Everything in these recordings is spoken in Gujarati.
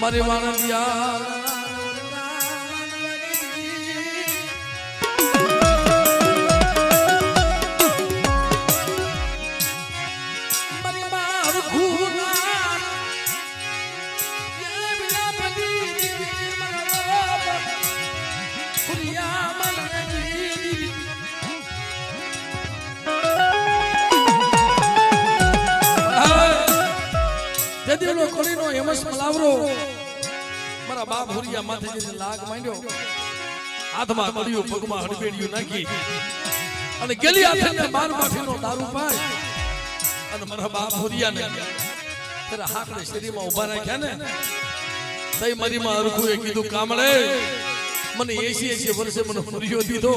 મારી વાણંદિયા હેમસ મલાવરો મારા બાપ હુરિયા માથે લાગ માંડ્યો હાથમાં કડિયું પગમાં હડબેડિયું નાખી અને ગેલી હાથે બાર માફીનો દારૂ પાય અને મારા બાપ હુરિયાને તેરા હાકડે શરીરમાં ઊભા રાખ્યા ને તઈ મારી માં અરખુએ કીધું કામળે મને 80 વર્ષે મને હુરિયો દીધો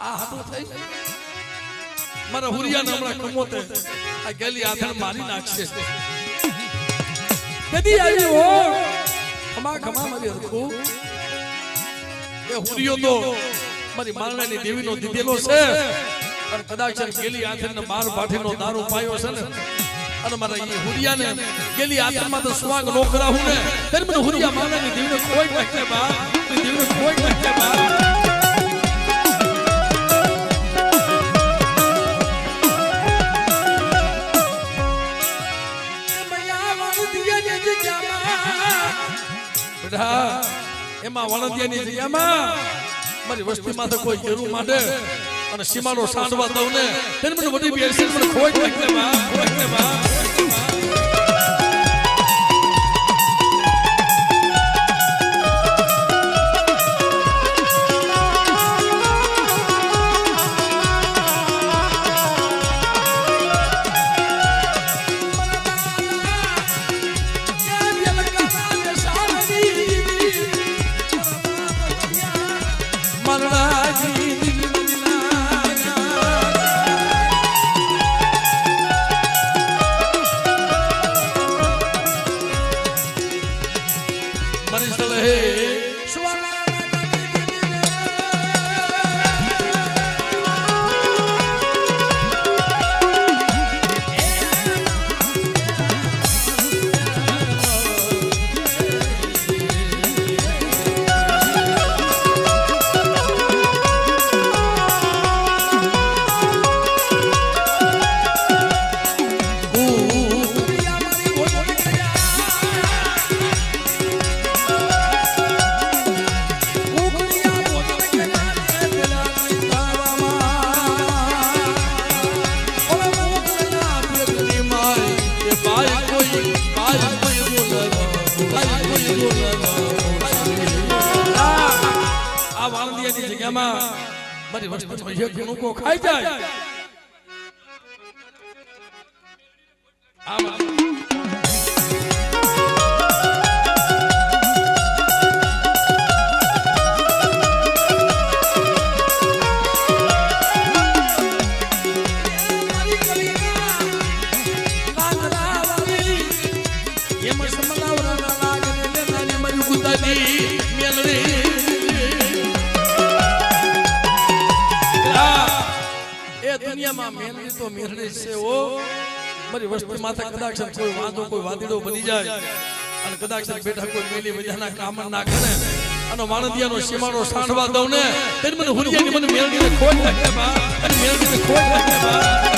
આ હાટું થઈ મારા હુરિયાને હમણાં કમોતે આ ગેલી હાથે મારી નાખશે કદી આવી હો ખમા ખમા મારી હરખો એ હુરિયો તો મારી મારણાની દેવીનો દીધેલો છે અને કદાચ ગેલી આથરને બાર પાઠીનો દારૂ પાયો છે ને અને મારા એ હુરિયાને ગેલી આથરમાં તો સ્વાગ નો કરાવું ને ત્યારે મને હુરિયા મારણાની દેવીને કોઈ નાખે બા દેવીને કોઈ નાખે બા એમાં વણંદિયાની જગ્યામાં મારી વસ્તીમાં તો કોઈ જરૂર માંડે અને સીમાનો સાંડવા દઉં ને તેને મને વડી બેસી મને ખોઈ નાખે બા મારી વસ્તુમાં એક ગુણકો ખાઈ જાય મેલડી તો મેલડી છે ઓ મારી વસ્તી માથે કદાચ કોઈ વાંધો કોઈ વાદીડો બની જાય અને કદાચ બેઠા કોઈ મેલી વજાના કામ ના કરે અને વાણંદિયાનો સીમાનો સાંડવા દઉં ને તેને મને હુરિયાની મને મેલડીને ખોટ નાખે બા અને મેલડીને ખોટ નાખે બા